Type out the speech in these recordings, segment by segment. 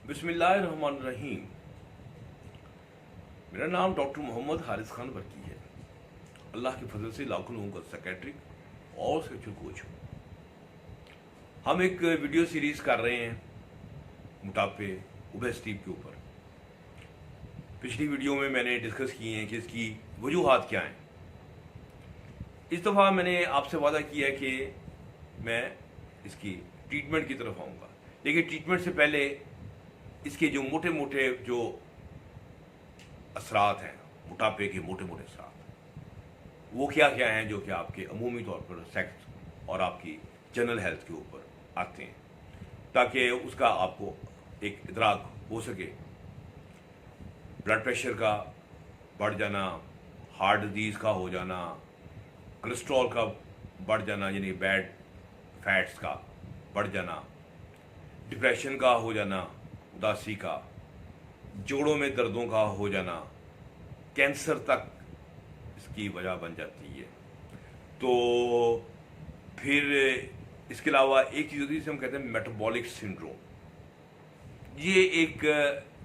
बिस्मिल्लाहिर्रहमानिर्रहीम। मेरा नाम डॉक्टर मोहम्मद हारिस खान वर्की है। अल्लाह के फजल से लाखों लोगों का सेक्रेटरी और सेक्चुअल कोच हूँ। हम एक वीडियो सीरीज कर रहे हैं मोटापे ओबेसिटी के ऊपर। पिछली वीडियो में मैंने डिस्कस किए हैं कि इसकी वजूहात क्या हैं। इस दफ़ा मैंने आपसे वादा किया कि मैं इसकी ट्रीटमेंट की तरफ आऊँगा, लेकिन ट्रीटमेंट से पहले इसके जो मोटे मोटे जो असरात हैं, मोटापे के मोटे मोटे असरात, वो क्या क्या हैं जो कि आपके अमूमी तौर पर सेक्स और आपकी जनरल हेल्थ के ऊपर आते हैं, ताकि उसका आपको एक इदराक हो सके। ब्लड प्रेशर का बढ़ जाना, हार्ट डिजीज़ का हो जाना, कोलेस्ट्रॉल का बढ़ जाना यानी बैड फैट्स का बढ़ जाना, डिप्रेशन का हो जाना, उदासी का, जोड़ों में दर्दों का हो जाना, कैंसर तक इसकी वजह बन जाती है। तो फिर इसके अलावा एक चीज़ होती है जिसे हम कहते हैं मेटाबॉलिक सिंड्रोम। ये एक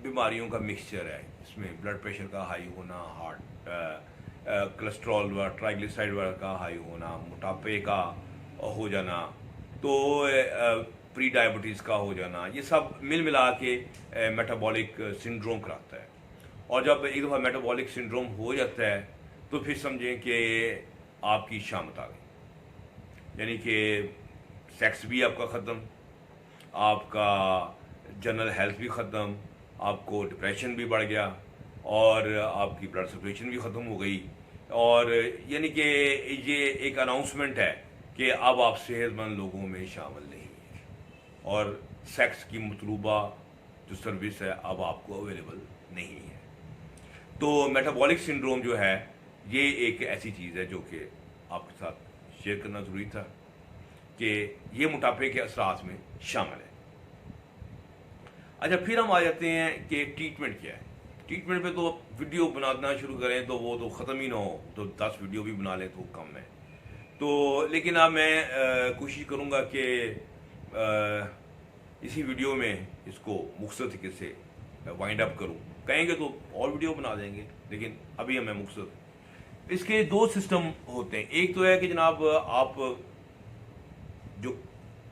बीमारियों का मिक्सचर है। इसमें ब्लड प्रेशर का हाई होना, हार्ट कोलेस्ट्रॉल व ट्राइग्लिसराइड का हाई होना, मोटापे का हो जाना, तो प्री डायबिटीज़ का हो जाना, ये सब मिल मिला के मेटाबॉलिक सिंड्रोम कराता है। और जब एक दफ़ा मेटाबॉलिक सिंड्रोम हो जाता है तो फिर समझें कि आपकी शामत आ गई, यानी कि सेक्स भी आपका ख़त्म, आपका जनरल हेल्थ भी ख़त्म, आपको डिप्रेशन भी बढ़ गया और आपकी ब्लड सर्कुलेशन भी ख़त्म हो गई। और यानी कि ये एक अनाउंसमेंट है कि अब आप सेहतमंद लोगों में शामिल नहीं हैं और सेक्स की मतलूबा जो सर्विस है अब आपको अवेलेबल नहीं है। तो मेटाबॉलिक सिंड्रोम जो है ये एक ऐसी चीज़ है जो कि आपके साथ शेयर करना ज़रूरी था कि ये मोटापे के असरात में शामिल है। अच्छा, फिर हम आ जाते हैं कि ट्रीटमेंट क्या है। ट्रीटमेंट पे तो वीडियो बनाना शुरू करें तो वो तो ख़त्म ही ना हो, तो 10 वीडियो भी बना लें तो कम है। तो लेकिन अब मैं कोशिश करूँगा कि इसी वीडियो में इसको मुख्तसर तरीके से वाइंड अप करूँ। कहेंगे तो और वीडियो बना देंगे, लेकिन अभी हमें मुख्तसर। इसके दो सिस्टम होते हैं। एक तो है कि जनाब आप जो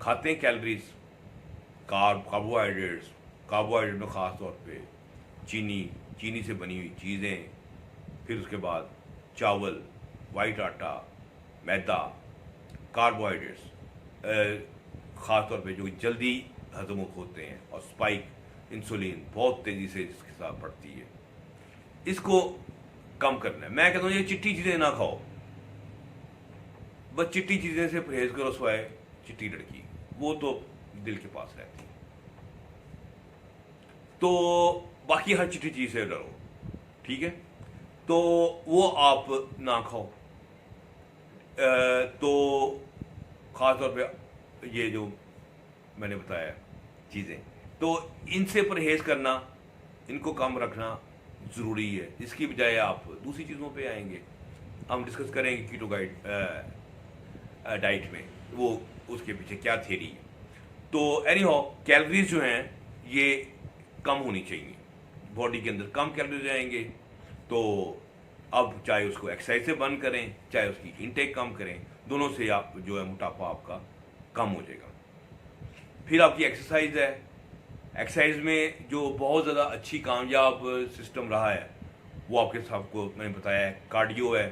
खाते हैं कैलोरीज, कार्बोहाइड्रेट में ख़ास तौर पे चीनी से बनी हुई चीज़ें, फिर उसके बाद चावल, वाइट आटा, मैदा, कार्बोहाइड्रेट्स ख़ास तौर पे जो जल्दी हजम होते हैं, और स्पाइक इंसुलिन बहुत तेज़ी से इसके साथ बढ़ती है, इसको कम करना है। मैं कहता हूँ ये चिट्टी चीज़ें ना खाओ, बस चिट्टी चीज़ें से परहेज करो, सिवाय चिट्टी लड़की, वो तो दिल के पास रहती है। तो बाकी हर चिट्टी चीज़ से डरो, ठीक है, तो वो आप ना खाओ। तो ख़ास तौर पे ये जो मैंने बताया चीज़ें, तो इनसे परहेज़ करना, इनको कम रखना ज़रूरी है। इसकी बजाय आप दूसरी चीज़ों पे आएंगे, हम डिस्कस करेंगे कीटो डाइट में वो उसके पीछे क्या थ्योरी है। तो एनी हाउ, कैलोरीज जो हैं ये कम होनी चाहिए, बॉडी के अंदर कम कैलोरीज आएंगे। तो अब चाहे उसको एक्सरसाइज से बंद करें, चाहे उसकी इनटेक कम करें, दोनों से आप जो है मोटापा आपका कम हो जाएगा। फिर आपकी एक्सरसाइज है। एक्सरसाइज में जो बहुत ज़्यादा अच्छी कामयाब सिस्टम रहा है वो आपके सबको मैंने बताया है। कार्डियो है,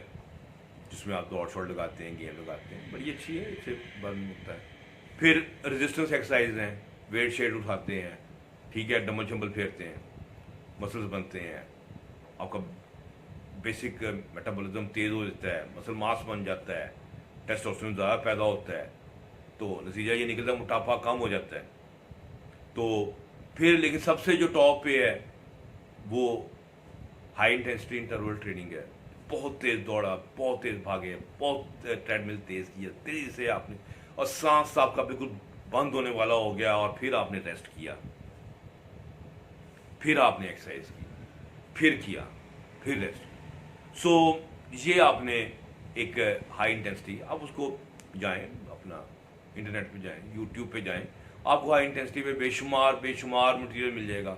जिसमें आप दौड़ शौड़ लगाते हैं, गेम लगाते हैं, बड़ी अच्छी है, इससे बर्न होता है। फिर रेजिस्टेंस एक्सरसाइज हैं, वेट शेड उठाते हैं, ठीक है, डंबल शंबल फेरते हैं, मसल्स बनते हैं, आपका बेसिक मेटाबॉलिज्म तेज़ हो जाता है, मसल मास बन जाता है, टेस्टोस्टेरोन ज़्यादा पैदा होता है, तो नतीजा ये निकलता है मोटापा कम हो जाता है। तो फिर लेकिन सबसे जो टॉप पे है वो हाई इंटेंसिटी इंटरवल ट्रेनिंग है। बहुत तेज़ दौड़ा, बहुत तेज़ भागे, बहुत ट्रेडमिल तेज़ किया, तेज़ी से आपने, और सांस आपका बिल्कुल बंद होने वाला हो गया, और फिर आपने रेस्ट किया, फिर आपने एक्सरसाइज की, फिर किया, फिर रेस्ट। सो ये आपने एक हाई इंटेंसिटी, आप उसको जाएं, अपना इंटरनेट पे जाएं, यूट्यूब पे जाएं, आपको हाई इंटेंसिटी पे बेशुमार बेशुमार मटेरियल मिल जाएगा,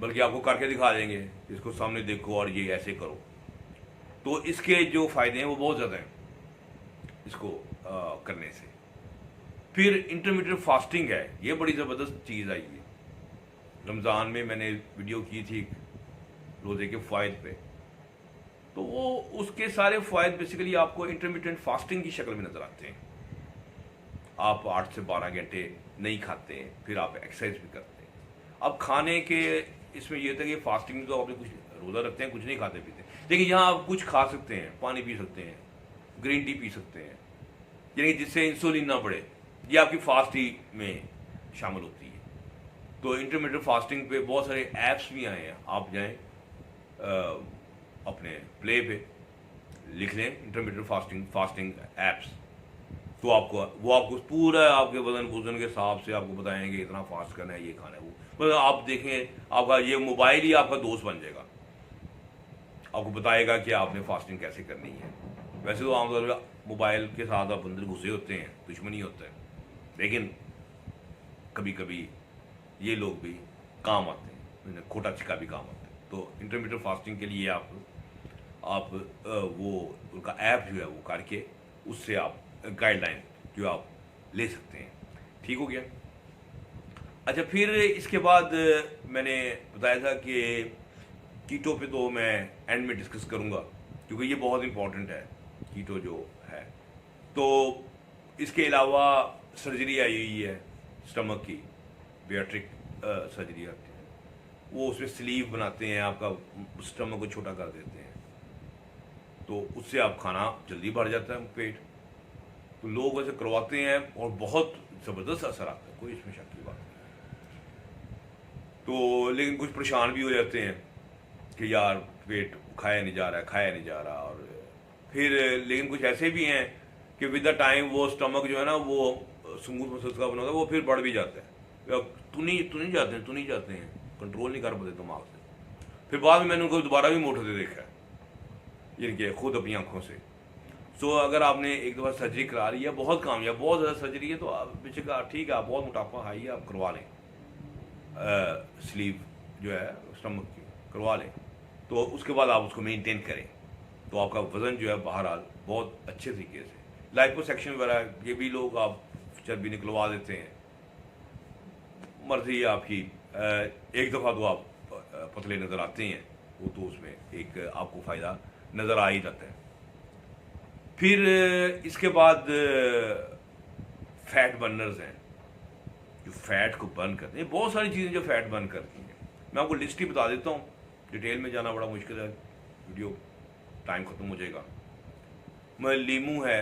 बल्कि आपको करके दिखा देंगे, इसको सामने देखो और ये ऐसे करो। तो इसके जो फ़ायदे हैं वो बहुत ज़्यादा हैं इसको करने से। फिर इंटरमीडिएट फास्टिंग है, ये बड़ी ज़बरदस्त चीज़ आई है। रमज़ान में मैंने वीडियो की थी रोज़े के फ़ायद पे, तो वो उसके सारे फ़ायद बेसिकली आपको इंटरमीडिएट फास्टिंग की शक्ल में नज़र आते हैं। आप 8 से 12 घंटे नहीं खाते हैं, फिर आप एक्सरसाइज भी करते हैं। अब खाने के इसमें यह था कि फास्टिंग में तो आप कुछ रोज़ा रखते हैं, कुछ नहीं खाते पीते, लेकिन यहाँ आप कुछ खा सकते हैं, पानी पी सकते हैं, ग्रीन टी पी सकते हैं, यानी जिससे इंसुलिन ना बढ़े, ये आपकी फास्टिंग में शामिल होती है। तो इंटरमीडिएट फास्टिंग पे बहुत सारे ऐप्स भी आए हैं, आप जाएं अपने प्ले पे लिख लें इंटरमीडिएट फास्टिंग ऐप्स, तो आपको पूरा आपके वजन के हिसाब से आपको बताएंगे इतना फास्ट करना है, ये खाना है, वो मतलब आप देखें आपका ये मोबाइल ही आपका दोस्त बन जाएगा, आपको बताएगा कि आपने फास्टिंग कैसे करनी है। वैसे तो आमतौर पर मोबाइल के साथ आप अंदर घुसे होते हैं, दुश्मनी होता है, लेकिन कभी कभी ये लोग भी काम आते हैं, खोटा छिका भी काम आता है। तो इंटरमीडिएट फास्टिंग के लिए आप वो उनका ऐप जो है वो करके उससे आप गाइडलाइन जो आप ले सकते हैं। ठीक हो गया। अच्छा, फिर इसके बाद मैंने बताया था कि कीटो पे तो मैं एंड में डिस्कस करूंगा, क्योंकि ये बहुत इंपॉर्टेंट है कीटो जो है। तो इसके अलावा सर्जरी आई हुई है स्टमक की, बेट्रिक सर्जरी आती है, वो उसमें स्लीव बनाते हैं, आपका स्टमक को छोटा कर देते हैं, तो उससे आप खाना जल्दी बढ़ जाता है पेट। तो लोग वैसे करवाते हैं और बहुत ज़बरदस्त असर आता है, कोई इसमें शक की बात नहीं। तो लेकिन कुछ परेशान भी हो जाते हैं कि यार पेट खाया नहीं जा रहा, और फिर लेकिन कुछ ऐसे भी हैं कि विद द टाइम वो स्टमक जो है ना वो स्मूथ मसल्स का बना होता है, वो फिर बढ़ भी जाता है। तू नहीं जाते हैं, कंट्रोल नहीं कर पाते दिमाग से। फिर बाद में मैंने उनको दोबारा भी मोटे होते देखा है, इनके खुद अपनी आंखों से। सो अगर आपने एक दफ़ा सर्जरी करा ली है, बहुत कामयाब, बहुत ज़्यादा सर्जरी है, तो आप बेशक ठीक है, आप बहुत मोटापा हाई है, आप करवा लें, स्लीव जो है स्टमक की करवा लें, तो उसके बाद आप उसको मेंटेन करें, तो आपका वज़न जो है बहरहाल बहुत अच्छे तरीके से। लाइपोसक्शन वगैरह ये भी लोग आप चर्बी निकलवा देते हैं, मर्जी आपकी। एक दफ़ा तो आप पतले नज़र आते हैं, वो तो उसमें एक आपको फ़ायदा नज़र आ ही जाता है। फिर इसके बाद फैट बर्नर्स हैं जो फैट को बर्न करते हैं, बहुत सारी चीज़ें जो फैट बर्न करती हैं। मैं आपको लिस्ट ही बता देता हूँ, डिटेल में जाना बड़ा मुश्किल है, वीडियो टाइम ख़त्म हो जाएगा। लीमू है,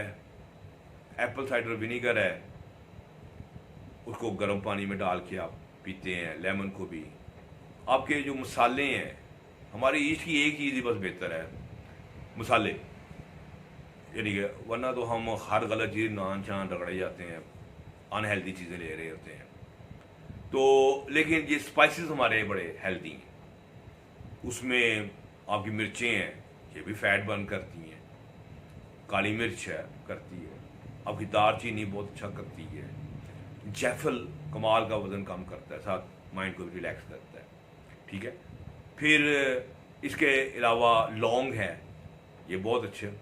एप्पल साइडर विनीगर है, उसको गर्म पानी में डाल के आप पीते हैं, लेमन को भी। आपके जो मसाले हैं, हमारे ईस्ट की एक चीज़ ही बस बेहतर है, मसाले, यानी कि वरना तो हम हर गलत चीज़ नान शान रगड़े जाते हैं, अनहेल्दी चीज़ें ले रहे होते हैं। तो लेकिन ये स्पाइसेस हमारे बड़े हेल्दी हैं, उसमें आपकी मिर्चें हैं, ये भी फैट बर्न करती हैं, काली मिर्च है करती है, आपकी दालचीनी बहुत अच्छा करती है, जायफल कमाल का वज़न कम करता है, साथ माइंड को भी रिलैक्स करता है। ठीक है। फिर इसके अलावा लौंग है, ये बहुत अच्छे,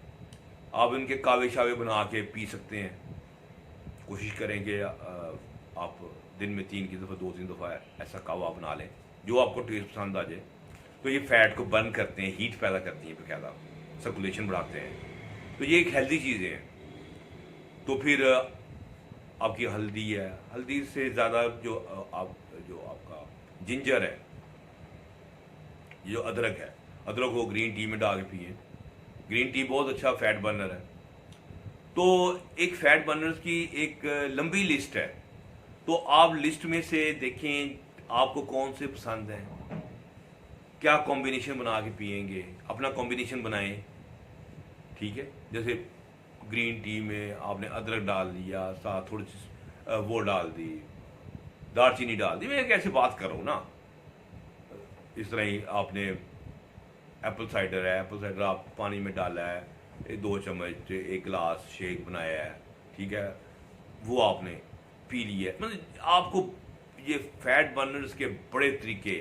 आप इनके कावे शावे बना के पी सकते हैं। कोशिश करें कि आप दिन में 2-3 दफ़ा ऐसा कावा बना लें जो आपको टेस्ट पसंद आ जाए। तो ये फैट को बर्न करते हैं, हीट पैदा करती हैं, बकायदा सर्कुलेशन बढ़ाते हैं, तो ये एक हेल्दी चीज़ें हैं। तो फिर आपकी हल्दी है, हल्दी से ज़्यादा जो आपका जिंजर है, जो अदरक है, अदरक को ग्रीन टी में डाल के पिए, ग्रीन टी बहुत अच्छा फैट बर्नर है। तो एक फैट बर्नर्स की एक लंबी लिस्ट है, तो आप लिस्ट में से देखें आपको कौन से पसंद हैं, क्या कॉम्बिनेशन बना के पिएंगे, अपना कॉम्बिनेशन बनाएं। ठीक है, जैसे ग्रीन टी में आपने अदरक डाल दिया, साथ थोड़ी सी वो डाल दी, दालचीनी डाल दी, मैं कैसे बात कर रहा हूँ ना, इस तरह ही आपने एप्पल साइडर है, एप्पल साइडर आप पानी में डाला है, 2 चम्मच 1 गिलास शेक बनाया है, ठीक है, वो आपने पी लिए, मतलब आपको ये फैट बर्नर्स के बड़े तरीके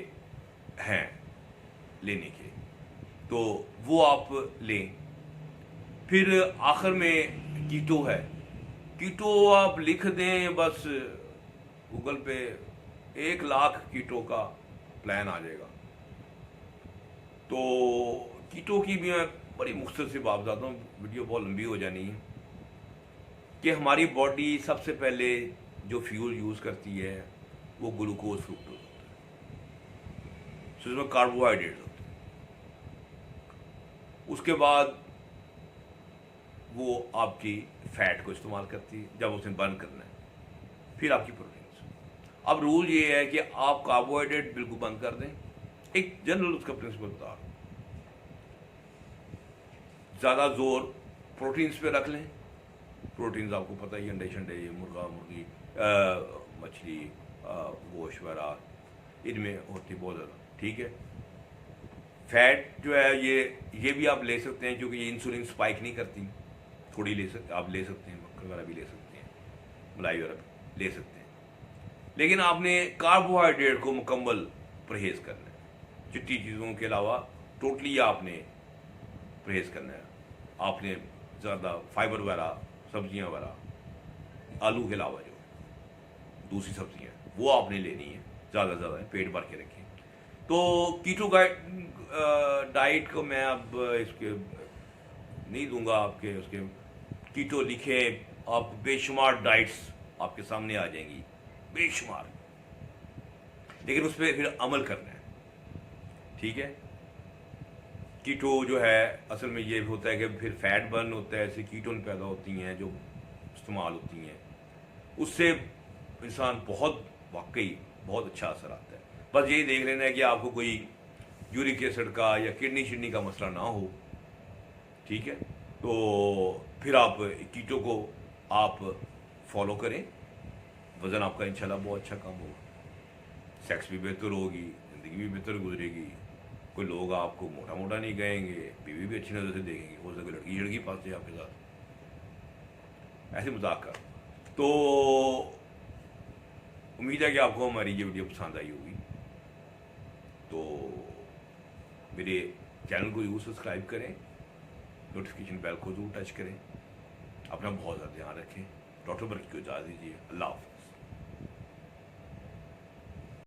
हैं लेने के, तो वो आप लें। फिर आखिर में कीटो है, कीटो आप लिख दें बस गूगल पे, 1 लाख कीटो का प्लान आ जाएगा। तो कीटो की भी मैं बड़ी मुख्तसर सी बात बताता हूँ, वीडियो बहुत लंबी हो जानी है, कि हमारी बॉडी सबसे पहले जो फ्यूल यूज़ करती है वो ग्लूकोज फ्रुक्टोज होता है, तो इसमें कार्बोहाइड्रेट होते हैं। उसके बाद वो आपकी फैट को इस्तेमाल करती है जब उसे बर्न करना है, फिर आपकी प्रोटीन। अब रूल ये है कि आप कार्बोहाइड्रेट बिल्कुल बंद कर दें, एक जनरल उसका प्रिंसिपल बता रहा हूं, ज़्यादा जोर प्रोटीन्स पे रख लें। प्रोटीन्स आपको पता ही, अंडे शंडे, मुर्गा मुर्गी, मछली, गोश्त वगैरह इनमें होती बहुत ज़्यादा, ठीक है। फैट जो है ये भी आप ले सकते हैं, क्योंकि ये इंसुलिन स्पाइक नहीं करती, थोड़ी आप ले सकते हैं, मक्खन वगैरह भी ले सकते हैं, मलाई वगैरह ले सकते हैं। लेकिन आपने कार्बोहाइड्रेट को मुकम्मल परहेज करना है, चिट्टी चीज़ों के अलावा टोटली आपने परहेज करना है। आपने ज़्यादा फाइबर वगैरह, सब्जियां वगैरह, आलू के अलावा जो दूसरी सब्जियां वो आपने लेनी है, ज़्यादा ज़्यादा पेट भर के रखें। तो कीटो डाइट को मैं अब इसके नहीं दूंगा आपके, उसके कीटो लिखे आप, बेशुमार डाइट्स आपके सामने आ जाएंगी, बेशुमार, लेकिन उस पर फिर अमल करना है, ठीक है। कीटो जो है असल में ये होता है कि फिर फैट बर्न होता है, ऐसे कीटोन पैदा होती हैं जो इस्तेमाल होती हैं, उससे इंसान बहुत वाकई बहुत अच्छा असर आता है। बस यही देख लेना है कि आपको कोई यूरिक एसिड का या किडनी का मसला ना हो, ठीक है। तो फिर आप कीटो को आप फॉलो करें, वज़न आपका इंशाल्लाह बहुत अच्छा कम होगा, सेक्स भी बेहतर होगी, ज़िंदगी भी बेहतर गुजरेगी, कोई लोग आपको मोटा मोटा नहीं कहेंगे, बीवी भी अच्छी नज़र से देखेंगे, हो सके लड़की लड़की पास जाए आपके साथ, ऐसे मजाक कर। तो उम्मीद है कि आपको हमारी ये वीडियो पसंद आई होगी। तो मेरे चैनल को ज़रूर सब्सक्राइब करें, नोटिफिकेशन बेल को जरूर टच करें। अपना बहुत ज़्यादा ध्यान रखें। डॉक्टर बर्क को इजाज़त दीजिए। अल्लाह हाफ़िज़।